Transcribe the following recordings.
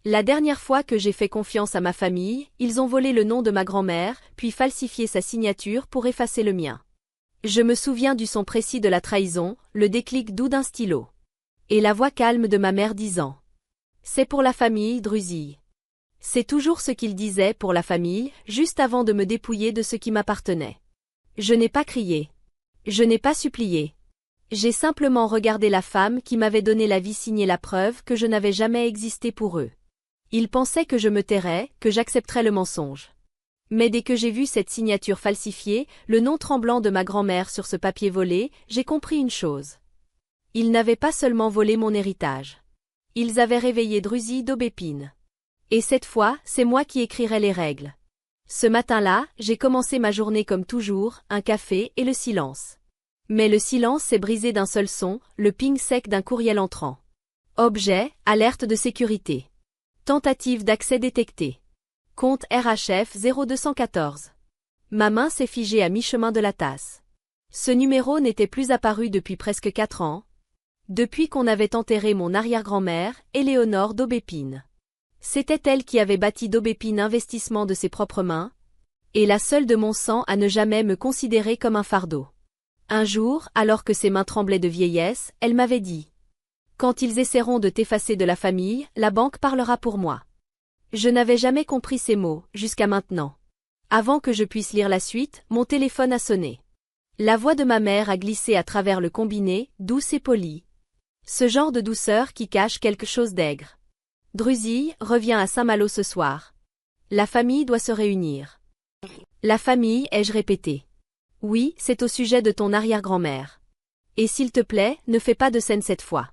La dernière fois que j'ai fait confiance à ma famille, ils ont volé le nom de ma grand-mère, puis falsifié sa signature pour effacer le mien. Je me souviens du son précis de la trahison, le déclic doux d'un stylo. Et la voix calme de ma mère disant: C'est pour la famille, Drusille. C'est toujours ce qu'il disait pour la famille, juste avant de me dépouiller de ce qui m'appartenait. Je n'ai pas crié. Je n'ai pas supplié. J'ai simplement regardé la femme qui m'avait donné la vie signer la preuve que je n'avais jamais existé pour eux. Ils pensaient que je me tairais, que j'accepterais le mensonge. Mais dès que j'ai vu cette signature falsifiée, le nom tremblant de ma grand-mère sur ce papier volé, j'ai compris une chose. Ils n'avaient pas seulement volé mon héritage. Ils avaient réveillé Drusille d'Aubépine. Et cette fois, c'est moi qui écrirais les règles. Ce matin-là, j'ai commencé ma journée comme toujours, un café et le silence. Mais le silence s'est brisé d'un seul son, le ping sec d'un courriel entrant. Objet, alerte de sécurité. Tentative d'accès détectée. Compte RHF 0214. Ma main s'est figée à mi-chemin de la tasse. Ce numéro n'était plus apparu depuis presque 4 ans. Depuis qu'on avait enterré mon arrière-grand-mère, Éléonore d'Aubépine. C'était elle qui avait bâti d'Aubépine Investissement de ses propres mains, et la seule de mon sang à ne jamais me considérer comme un fardeau. Un jour, alors que ses mains tremblaient de vieillesse, elle m'avait dit: Quand ils essaieront de t'effacer de la famille, la banque parlera pour moi. Je n'avais jamais compris ces mots, jusqu'à maintenant. Avant que je puisse lire la suite, mon téléphone a sonné. La voix de ma mère a glissé à travers le combiné, douce et polie. Ce genre de douceur qui cache quelque chose d'aigre. Drusille, reviens à Saint-Malo ce soir. La famille doit se réunir. La famille, ai-je répété. Oui, c'est au sujet de ton arrière-grand-mère. Et s'il te plaît, ne fais pas de scène cette fois.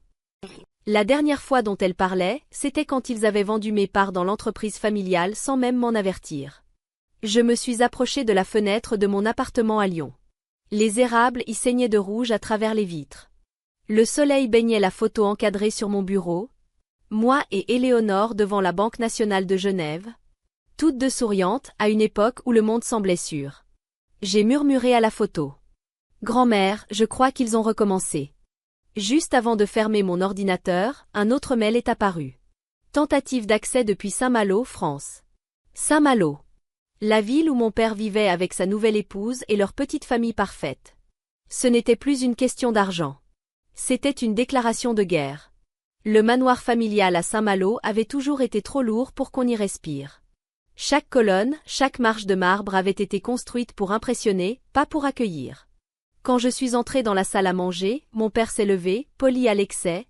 La dernière fois dont elle parlait, c'était quand ils avaient vendu mes parts dans l'entreprise familiale sans même m'en avertir. Je me suis approchée de la fenêtre de mon appartement à Lyon. Les érables y saignaient de rouge à travers les vitres. Le soleil baignait la photo encadrée sur mon bureau. Moi et Éléonore devant la Banque nationale de Genève. Toutes deux souriantes, à une époque où le monde semblait sûr. J'ai murmuré à la photo. Grand-mère, je crois qu'ils ont recommencé. Juste avant de fermer mon ordinateur, un autre mail est apparu. Tentative d'accès depuis Saint-Malo, France. Saint-Malo. La ville où mon père vivait avec sa nouvelle épouse et leur petite famille parfaite. Ce n'était plus une question d'argent. C'était une déclaration de guerre. Le manoir familial à Saint-Malo avait toujours été trop lourd pour qu'on y respire. Chaque colonne, chaque marche de marbre avait été construite pour impressionner, pas pour accueillir. Quand je suis entrée dans la salle à manger, mon père s'est levé, poli à l'excès,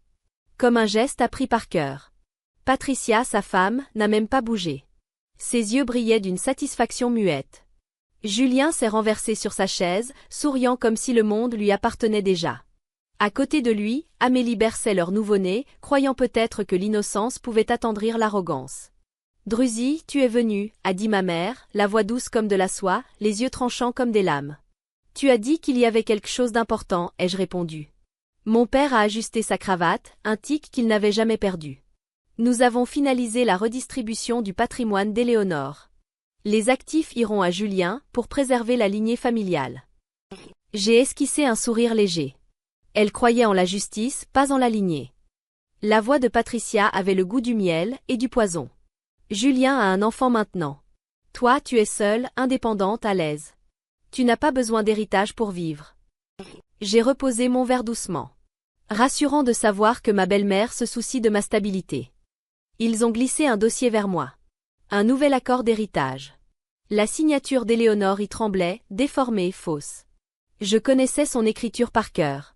comme un geste appris par cœur. Patricia, sa femme, n'a même pas bougé. Ses yeux brillaient d'une satisfaction muette. Julien s'est renversé sur sa chaise, souriant comme si le monde lui appartenait déjà. À côté de lui, Amélie berçait leur nouveau-né, croyant peut-être que l'innocence pouvait attendrir l'arrogance. Drusille, tu es venue, a dit ma mère, la voix douce comme de la soie, les yeux tranchants comme des lames. Tu as dit qu'il y avait quelque chose d'important, ai-je répondu. Mon père a ajusté sa cravate, un tic qu'il n'avait jamais perdu. Nous avons finalisé la redistribution du patrimoine d'Éléonore. Les actifs iront à Julien, pour préserver la lignée familiale. J'ai esquissé un sourire léger. Elle croyait en la justice, pas en la lignée. La voix de Patricia avait le goût du miel et du poison. Julien a un enfant maintenant. Toi, tu es seule, indépendante, à l'aise. Tu n'as pas besoin d'héritage pour vivre. J'ai reposé mon verre doucement. Rassurant de savoir que ma belle-mère se soucie de ma stabilité. Ils ont glissé un dossier vers moi. Un nouvel accord d'héritage. La signature d'Éléonore y tremblait, déformée, fausse. Je connaissais son écriture par cœur.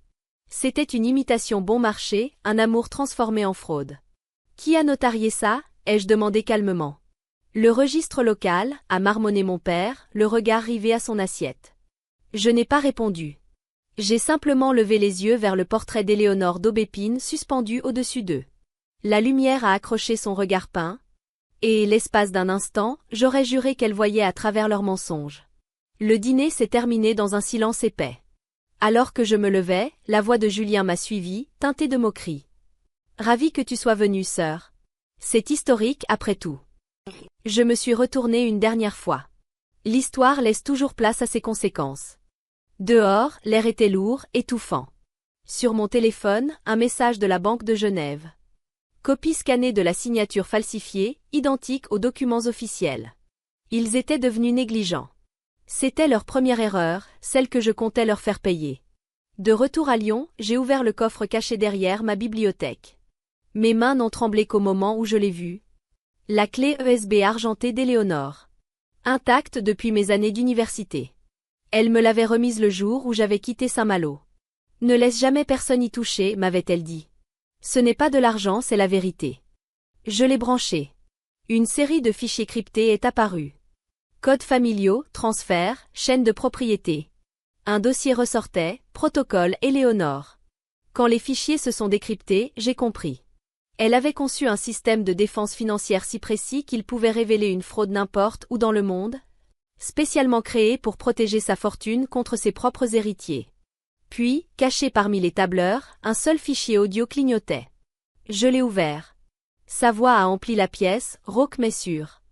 C'était une imitation bon marché, un amour transformé en fraude. Qui a notarié ça? Ai-je demandé calmement. Le registre local, a marmonné mon père, le regard rivé à son assiette. Je n'ai pas répondu. J'ai simplement levé les yeux vers le portrait d'Éléonore d'Aubépine suspendu au-dessus d'eux. La lumière a accroché son regard peint, et, l'espace d'un instant, j'aurais juré qu'elle voyait à travers leurs mensonges. Le dîner s'est terminé dans un silence épais. Alors que je me levais, la voix de Julien m'a suivi, teintée de moquerie. Ravi que tu sois venue, sœur. C'est historique après tout. Je me suis retournée une dernière fois. L'histoire laisse toujours place à ses conséquences. Dehors, l'air était lourd, étouffant. Sur mon téléphone, un message de la Banque de Genève. Copie scannée de la signature falsifiée, identique aux documents officiels. Ils étaient devenus négligents. C'était leur première erreur, celle que je comptais leur faire payer. De retour à Lyon, j'ai ouvert le coffre caché derrière ma bibliothèque. Mes mains n'ont tremblé qu'au moment où je l'ai vue. La clé USB argentée d'Éléonore. Intacte depuis mes années d'université. Elle me l'avait remise le jour où j'avais quitté Saint-Malo. Ne laisse jamais personne y toucher, m'avait-elle dit. Ce n'est pas de l'argent, c'est la vérité. Je l'ai branchée. Une série de fichiers cryptés est apparue. Codes familiaux, transferts, chaîne de propriété. Un dossier ressortait, protocole Éléonore. Quand les fichiers se sont décryptés, j'ai compris. Elle avait conçu un système de défense financière si précis qu'il pouvait révéler une fraude n'importe où dans le monde, spécialement créé pour protéger sa fortune contre ses propres héritiers. Puis, caché parmi les tableurs, un seul fichier audio clignotait. Je l'ai ouvert. Sa voix a empli la pièce, rauque mais sûre.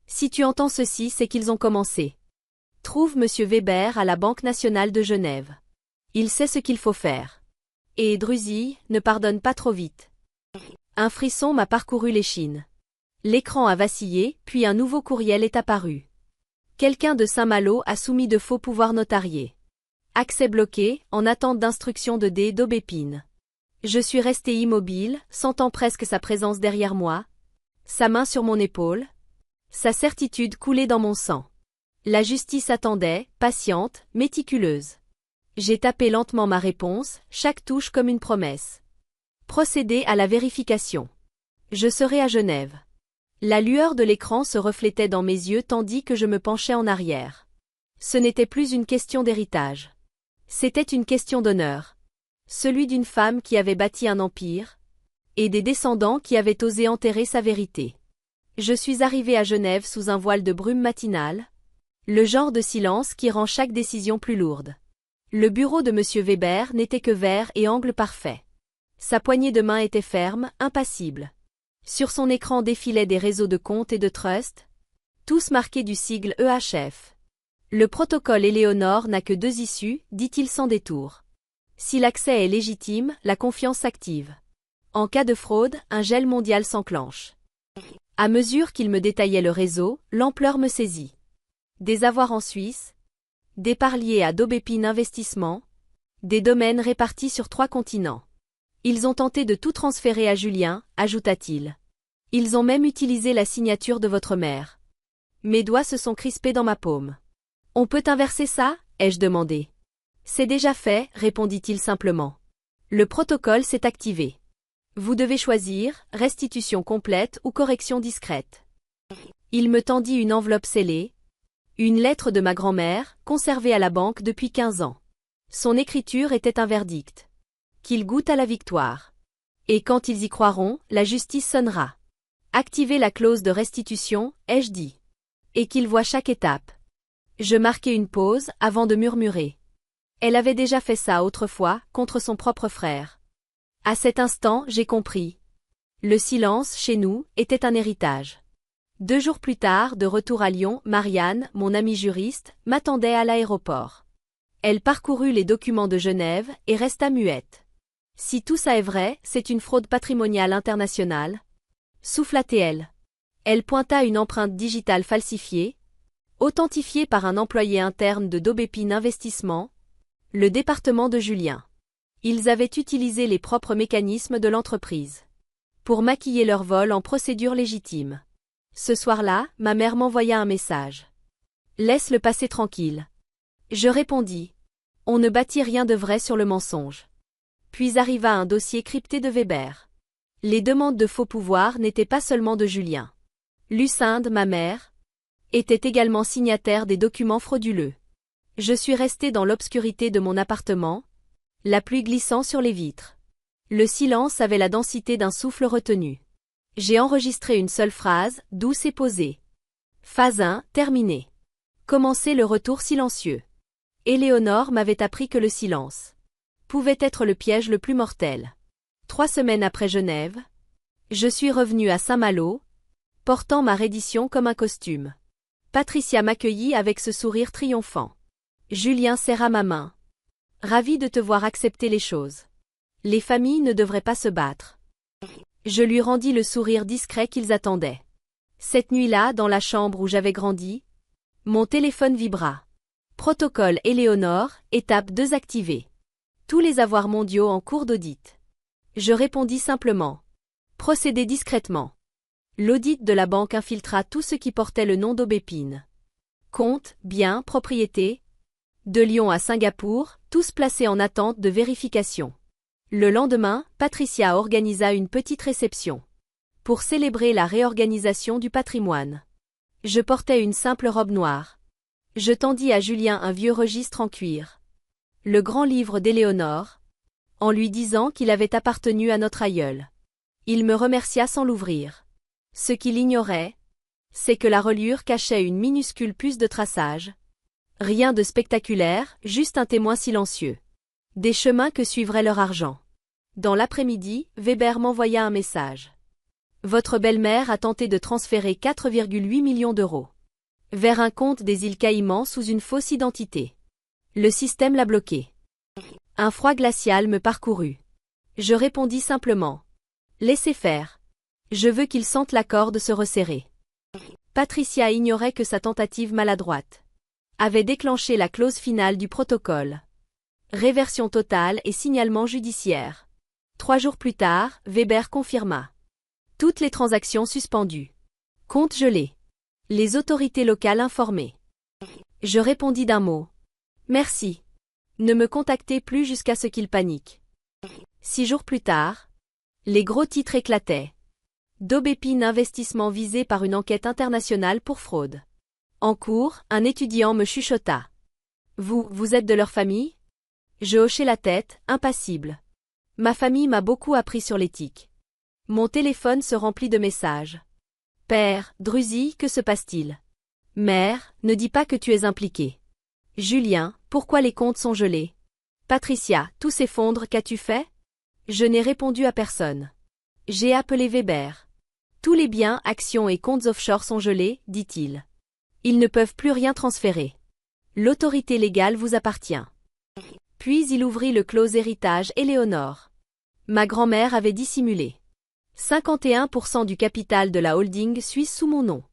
Si tu entends ceci, c'est qu'ils ont commencé. Trouve Monsieur Weber à la Banque nationale de Genève. Il sait ce qu'il faut faire. Et Druzy, ne pardonne pas trop vite. Un frisson m'a parcouru l'échine. L'écran a vacillé, puis un nouveau courriel est apparu. Quelqu'un de Saint-Malo a soumis de faux pouvoirs notariés. Accès bloqué, en attente d'instruction de D. d'Aubépine. Je suis resté immobile, sentant presque sa présence derrière moi, sa main sur mon épaule, sa certitude coulait dans mon sang. La justice attendait, patiente, méticuleuse. J'ai tapé lentement ma réponse, chaque touche comme une promesse. Procéder à la vérification. Je serai à Genève. La lueur de l'écran se reflétait dans mes yeux tandis que je me penchais en arrière. Ce n'était plus une question d'héritage. C'était une question d'honneur. Celui d'une femme qui avait bâti un empire, et des descendants qui avaient osé enterrer sa vérité. Je suis arrivé à Genève sous un voile de brume matinale, le genre de silence qui rend chaque décision plus lourde. Le bureau de Monsieur Weber n'était que verre et angle parfait. Sa poignée de main était ferme, impassible. Sur son écran défilaient des réseaux de comptes et de trusts, tous marqués du sigle EHF. Le protocole Éléonore n'a que 2 issues, dit-il sans détour. Si l'accès est légitime, la confiance s'active. En cas de fraude, un gel mondial s'enclenche. À mesure qu'il me détaillait le réseau, l'ampleur me saisit. Des avoirs en Suisse, des parliers à d'Aubépine Investissement, des domaines répartis sur 3 continents. Ils ont tenté de tout transférer à Julien, ajouta-t-il. Ils ont même utilisé la signature de votre mère. Mes doigts se sont crispés dans ma paume. On peut inverser ça? Ai-je demandé. C'est déjà fait, répondit-il simplement. Le protocole s'est activé. Vous devez choisir, restitution complète ou correction discrète. Il me tendit une enveloppe scellée, une lettre de ma grand-mère, conservée à la banque depuis 15 ans. Son écriture était un verdict. Qu'ils goûtent à la victoire. Et quand ils y croiront, la justice sonnera. Activez la clause de restitution, ai-je dit. Et qu'ils voient chaque étape. Je marquai une pause, avant de murmurer. Elle avait déjà fait ça autrefois, contre son propre frère. À cet instant, j'ai compris. Le silence, chez nous, était un héritage. 2 jours plus tard, de retour à Lyon, Marianne, mon amie juriste, m'attendait à l'aéroport. Elle parcourut les documents de Genève et resta muette. Si tout ça est vrai, c'est une fraude patrimoniale internationale. Souffla-t-elle. Elle pointa une empreinte digitale falsifiée, authentifiée par un employé interne de d'Aubépine Investissement, le département de Julien. Ils avaient utilisé les propres mécanismes de l'entreprise pour maquiller leur vol en procédure légitime. Ce soir-là, ma mère m'envoya un message. Laisse-le passer tranquille. Je répondis. On ne bâtit rien de vrai sur le mensonge. Puis arriva un dossier crypté de Weber. Les demandes de faux pouvoir n'étaient pas seulement de Julien. Lucinde, ma mère, était également signataire des documents frauduleux. Je suis resté dans l'obscurité de mon appartement, la pluie glissant sur les vitres. Le silence avait la densité d'un souffle retenu. J'ai enregistré une seule phrase, douce et posée. Phase 1, terminée. Commencer le retour silencieux. Éléonore m'avait appris que le silence pouvait être le piège le plus mortel. 3 semaines après Genève, je suis revenu à Saint-Malo, portant ma reddition comme un costume. Patricia m'accueillit avec ce sourire triomphant. Julien serra ma main. Ravi de te voir accepter les choses. Les familles ne devraient pas se battre. Je lui rendis le sourire discret qu'ils attendaient. Cette nuit-là, dans la chambre où j'avais grandi, mon téléphone vibra. Protocole Éléonore, étape 2 activée. Tous les avoirs mondiaux en cours d'audit. Je répondis simplement. Procédez discrètement. L'audit de la banque infiltra tout ce qui portait le nom d'Aubépine. Comptes, biens, propriétés. De Lyon à Singapour, tous placés en attente de vérification. Le lendemain, Patricia organisa une petite réception. Pour célébrer la réorganisation du patrimoine. Je portais une simple robe noire. Je tendis à Julien un vieux registre en cuir. Le grand livre d'Éléonore, en lui disant qu'il avait appartenu à notre aïeul. Il me remercia sans l'ouvrir. Ce qu'il ignorait, c'est que la reliure cachait une minuscule puce de traçage. Rien de spectaculaire, juste un témoin silencieux. Des chemins que suivrait leur argent. Dans l'après-midi, Weber m'envoya un message. Votre belle-mère a tenté de transférer 4,8 millions d'euros vers un compte des îles Caïmans sous une fausse identité. Le système l'a bloqué. Un froid glacial me parcourut. Je répondis simplement. Laissez faire. Je veux qu'il sente la corde se resserrer. Patricia ignorait que sa tentative maladroite avait déclenché la clause finale du protocole. Réversion totale et signalement judiciaire. 3 jours plus tard, Weber confirma. Toutes les transactions suspendues. Compte gelé. Les autorités locales informées. Je répondis d'un mot. Merci. Ne me contactez plus jusqu'à ce qu'il panique. 6 jours plus tard, les gros titres éclataient. D'Aubépine Investissement visé par une enquête internationale pour fraude. En cours, un étudiant me chuchota. Vous êtes de leur famille? Je hochai la tête, impassible. Ma famille m'a beaucoup appris sur l'éthique. Mon téléphone se remplit de messages. Père, Druzy, que se passe-t-il? Mère, ne dis pas que tu es impliqué. Julien, pourquoi les comptes sont gelés? Patricia, tout s'effondre, qu'as-tu fait? Je n'ai répondu à personne. J'ai appelé Weber. Tous les biens, actions et comptes offshore sont gelés, dit-il. Ils ne peuvent plus rien transférer. L'autorité légale vous appartient. Puis il ouvrit le clos héritage Éléonore. Ma grand-mère avait dissimulé. 51% du capital de la holding suisse sous mon nom.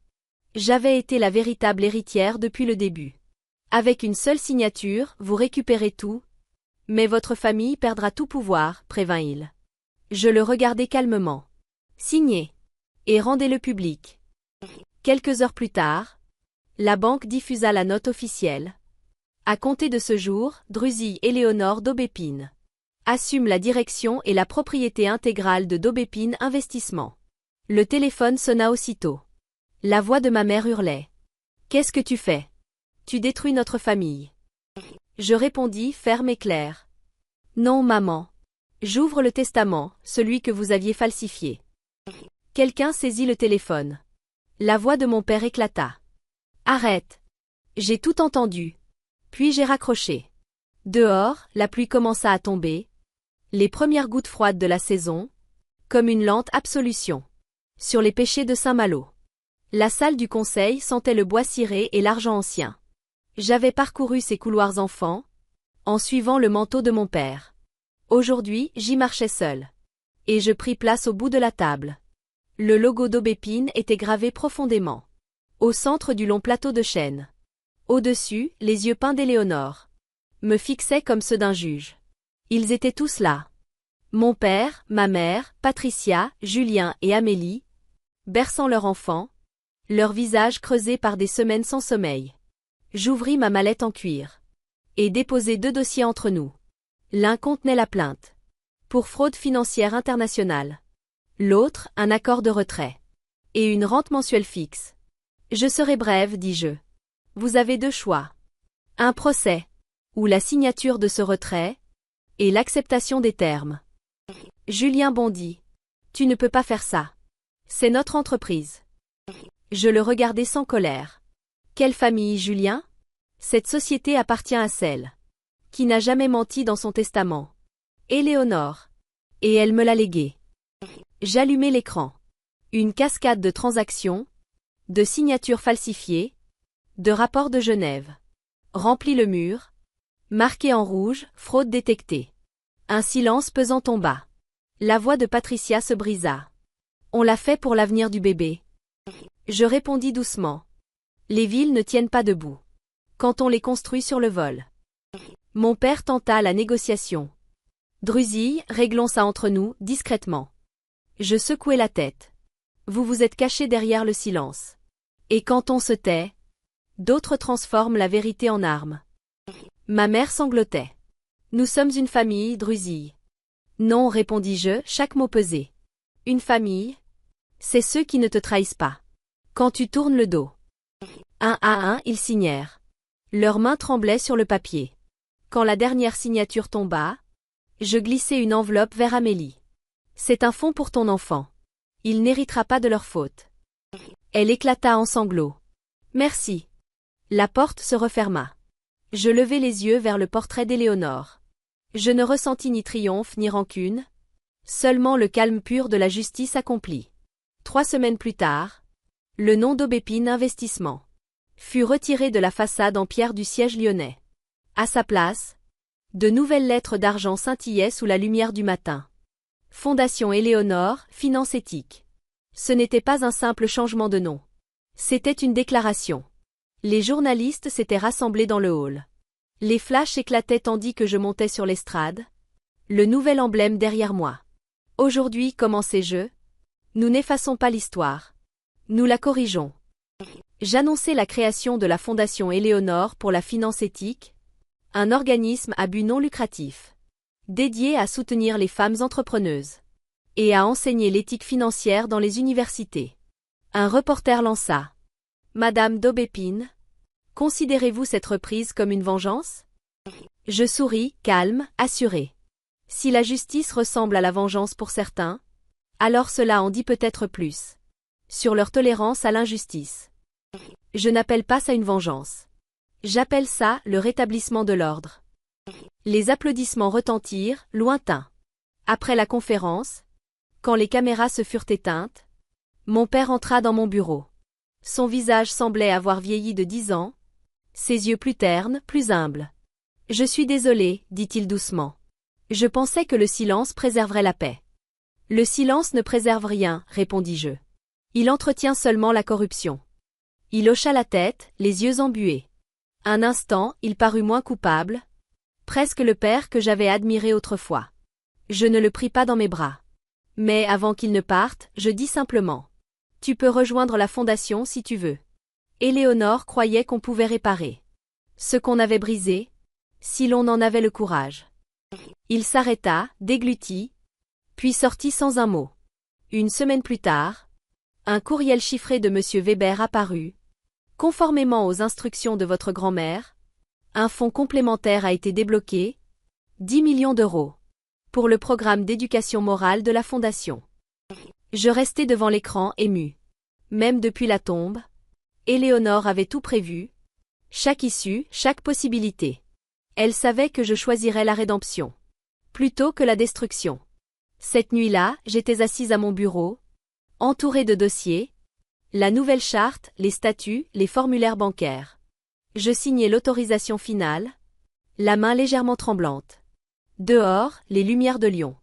J'avais été la véritable héritière depuis le début. Avec une seule signature, vous récupérez tout. Mais votre famille perdra tout pouvoir, prévint-il. Je le regardai calmement. Signez. Et rendez-le public. Quelques heures plus tard, la banque diffusa la note officielle. À compter de ce jour, Druzy Éléonore d'Aubépine assume la direction et la propriété intégrale de d'Aubépine Investissement. Le téléphone sonna aussitôt. La voix de ma mère hurlait. Qu'est-ce que tu fais? Tu détruis notre famille. Je répondis ferme et clair. Non, maman. J'ouvre le testament, celui que vous aviez falsifié. Quelqu'un saisit le téléphone. La voix de mon père éclata. Arrête. J'ai tout entendu. Puis j'ai raccroché. Dehors, la pluie commença à tomber. Les premières gouttes froides de la saison, comme une lente absolution. Sur les péchés de Saint-Malo. La salle du conseil sentait le bois ciré et l'argent ancien. J'avais parcouru ces couloirs enfants, en suivant le manteau de mon père. Aujourd'hui, j'y marchais seul. Et je pris place au bout de la table. Le logo d'Aubépine était gravé profondément. Au centre du long plateau de chêne. Au-dessus, les yeux peints d'Éléonore me fixaient comme ceux d'un juge. Ils étaient tous là. Mon père, ma mère, Patricia, Julien et Amélie, berçant leur enfant, leurs visages creusés par des semaines sans sommeil. J'ouvris ma mallette en cuir et déposai 2 dossiers entre nous. L'un contenait la plainte pour fraude financière internationale. L'autre, un accord de retrait et une rente mensuelle fixe. Je serai brève, dis-je. Vous avez 2 choix. Un procès, ou la signature de ce retrait, et l'acceptation des termes. Julien bondit. Tu ne peux pas faire ça. C'est notre entreprise. Je le regardai sans colère. Quelle famille, Julien? Cette société appartient à celle qui n'a jamais menti dans son testament. Éléonore. Et elle me l'a légué. J'allumai l'écran. Une cascade de transactions, de signatures falsifiées, de rapports de Genève. Remplit le mur. Marqué en rouge, fraude détectée. Un silence pesant tomba. La voix de Patricia se brisa. On l'a fait pour l'avenir du bébé. Je répondis doucement. Les villes ne tiennent pas debout. Quand on les construit sur le vol. Mon père tenta la négociation. Drusille, réglons ça entre nous, discrètement. Je secouai la tête. Vous vous êtes caché derrière le silence. Et quand on se tait, d'autres transforment la vérité en arme. Ma mère sanglotait. Nous sommes une famille, Drusille. Non, répondis-je, chaque mot pesé. Une famille, c'est ceux qui ne te trahissent pas. Quand tu tournes le dos. Un à un, ils signèrent. Leurs mains tremblaient sur le papier. Quand la dernière signature tomba, je glissai une enveloppe vers Amélie. C'est un fonds pour ton enfant. Il n'héritera pas de leur faute. Elle éclata en sanglots. Merci. La porte se referma. Je levai les yeux vers le portrait d'Éléonore. Je ne ressentis ni triomphe ni rancune, seulement le calme pur de la justice accomplie. 3 semaines plus tard, le nom d'Aubépine Investissement fut retiré de la façade en pierre du siège lyonnais. À sa place, de nouvelles lettres d'argent scintillaient sous la lumière du matin. Fondation Éléonore, Finance éthique. Ce n'était pas un simple changement de nom. C'était une déclaration. Les journalistes s'étaient rassemblés dans le hall. Les flashs éclataient tandis que je montais sur l'estrade. Le nouvel emblème derrière moi. Aujourd'hui, commençai-je. Nous n'effaçons pas l'histoire. Nous la corrigeons. J'annonçai la création de la Fondation Éléonore pour la finance éthique, un organisme à but non lucratif, dédié à soutenir les femmes entrepreneuses et à enseigner l'éthique financière dans les universités. Un reporter lança. Madame d'Aubépine, considérez-vous cette reprise comme une vengeance? Je souris, calme, assuré. Si la justice ressemble à la vengeance pour certains, alors cela en dit peut-être plus sur leur tolérance à l'injustice. Je n'appelle pas ça une vengeance. J'appelle ça le rétablissement de l'ordre. Les applaudissements retentirent, lointains. Après la conférence, quand les caméras se furent éteintes, mon père entra dans mon bureau. Son visage semblait avoir vieilli de 10 ans, ses yeux plus ternes, plus humbles. « Je suis désolé, dit-il doucement. Je pensais que le silence préserverait la paix. » Le silence ne préserve rien, répondis-je. Il entretient seulement la corruption. Il hocha la tête, les yeux embués. Un instant, il parut moins coupable, presque le père que j'avais admiré autrefois. Je ne le pris pas dans mes bras. Mais avant qu'il ne parte, je dis simplement. Tu peux rejoindre la fondation si tu veux. Éléonore croyait qu'on pouvait réparer ce qu'on avait brisé, si l'on en avait le courage. Il s'arrêta, déglutit, puis sortit sans un mot. Une semaine plus tard, un courriel chiffré de M. Weber apparut. Conformément aux instructions de votre grand-mère, un fonds complémentaire a été débloqué, 10 millions d'euros, pour le programme d'éducation morale de la Fondation. Je restai devant l'écran ému. Même depuis la tombe, Éléonore avait tout prévu, chaque issue, chaque possibilité. Elle savait que je choisirais la rédemption, plutôt que la destruction. Cette nuit-là, j'étais assise à mon bureau, entourée de dossiers, la nouvelle charte, les statuts, les formulaires bancaires. Je signai l'autorisation finale, la main légèrement tremblante. Dehors, les lumières de Lyon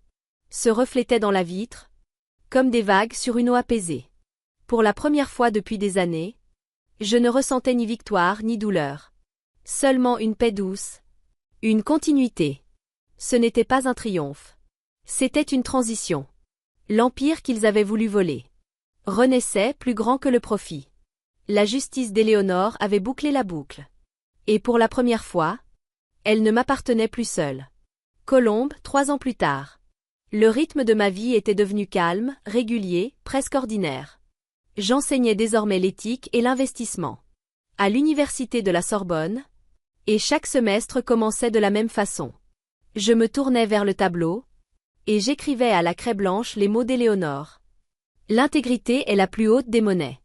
se reflétaient dans la vitre, comme des vagues sur une eau apaisée. Pour la première fois depuis des années, je ne ressentais ni victoire ni douleur. Seulement une paix douce, une continuité. Ce n'était pas un triomphe. C'était une transition. L'empire qu'ils avaient voulu voler renaissait plus grand que le profit. La justice d'Éléonore avait bouclé la boucle. Et pour la première fois, elle ne m'appartenait plus seule. Colombe, 3 ans plus tard. Le rythme de ma vie était devenu calme, régulier, presque ordinaire. J'enseignais désormais l'éthique et l'investissement à l'université de la Sorbonne, et chaque semestre commençait de la même façon. Je me tournais vers le tableau, et j'écrivais à la craie blanche les mots d'Éléonore. L'intégrité est la plus haute des monnaies.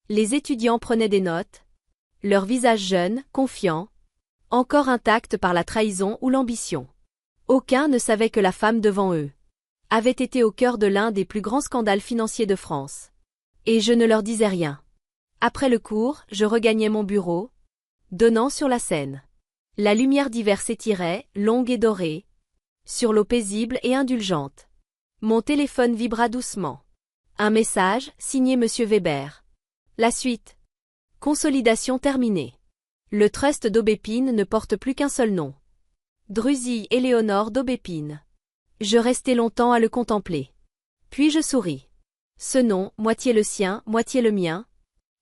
Les étudiants prenaient des notes, leur visage jeune, confiant, encore intact par la trahison ou l'ambition. Aucun ne savait que la femme devant eux avait été au cœur de l'un des plus grands scandales financiers de France. Et je ne leur disais rien. Après le cours, je regagnais mon bureau, donnant sur la Seine. La lumière d'hiver s'étirait, longue et dorée, sur l'eau paisible et indulgente. Mon téléphone vibra doucement. Un message, signé Monsieur Weber. La suite. Consolidation terminée. Le trust d'Aubépine ne porte plus qu'un seul nom. Druzy Éléonore d'Aubépine. Je restai longtemps à le contempler. Puis je souris. Ce nom, moitié le sien, moitié le mien,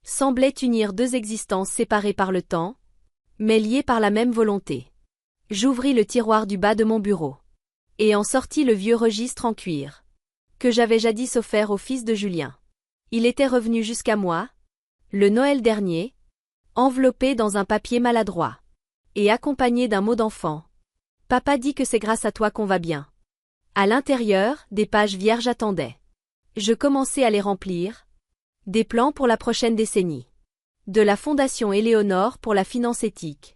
semblait unir deux existences séparées par le temps, mais liées par la même volonté. J'ouvris le tiroir du bas de mon bureau. Et en sortis le vieux registre en cuir, que j'avais jadis offert au fils de Julien. Il était revenu jusqu'à moi, le Noël dernier, enveloppé dans un papier maladroit, et accompagné d'un mot d'enfant. Papa dit que c'est grâce à toi qu'on va bien. À l'intérieur, des pages vierges attendaient. Je commençai à les remplir. Des plans pour la prochaine décennie. De la Fondation Éléonore pour la finance éthique.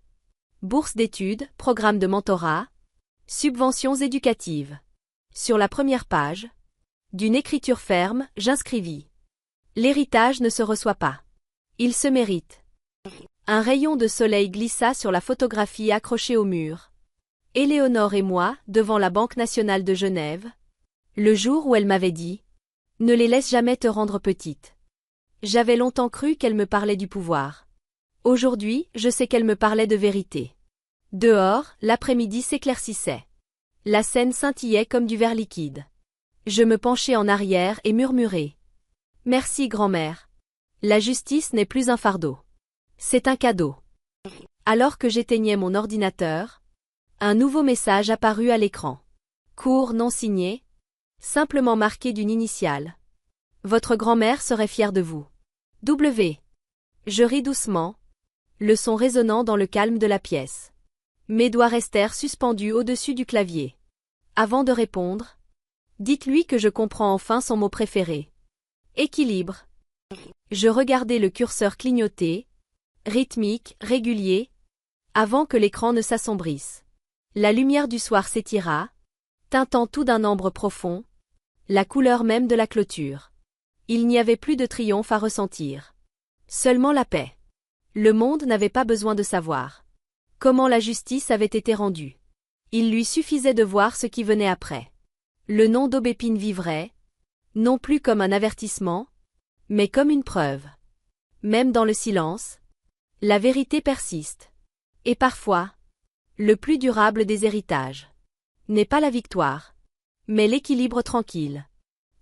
Bourse d'études, programme de mentorat, subventions éducatives. Sur la première page, d'une écriture ferme, j'inscrivis. L'héritage ne se reçoit pas. Il se mérite. Un rayon de soleil glissa sur la photographie accrochée au mur. Éléonore et moi, devant la Banque nationale de Genève, le jour où elle m'avait dit « Ne les laisse jamais te rendre petite ». J'avais longtemps cru qu'elle me parlait du pouvoir. Aujourd'hui, je sais qu'elle me parlait de vérité. Dehors, l'après-midi s'éclaircissait. La scène scintillait comme du verre liquide. Je me penchai en arrière et murmurai « Merci grand-mère. La justice n'est plus un fardeau. C'est un cadeau. » Alors que j'éteignais mon ordinateur, un nouveau message apparut à l'écran. Court non signé, simplement marqué d'une initiale. Votre grand-mère serait fière de vous. W. Je ris doucement, le son résonnant dans le calme de la pièce. Mes doigts restèrent suspendus au-dessus du clavier. Avant de répondre, dites-lui que je comprends enfin son mot préféré. Équilibre. Je regardai le curseur clignoter, rythmique, régulier, avant que l'écran ne s'assombrisse. La lumière du soir s'étira, teintant tout d'un ambre profond, la couleur même de la clôture. Il n'y avait plus de triomphe à ressentir. Seulement la paix. Le monde n'avait pas besoin de savoir comment la justice avait été rendue. Il lui suffisait de voir ce qui venait après. Le nom d'Aubépine vivrait, non plus comme un avertissement, mais comme une preuve. Même dans le silence, la vérité persiste. Et parfois, le plus durable des héritages n'est pas la victoire, mais l'équilibre tranquille.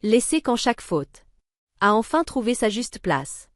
Laisser quand chaque faute a enfin trouvé sa juste place.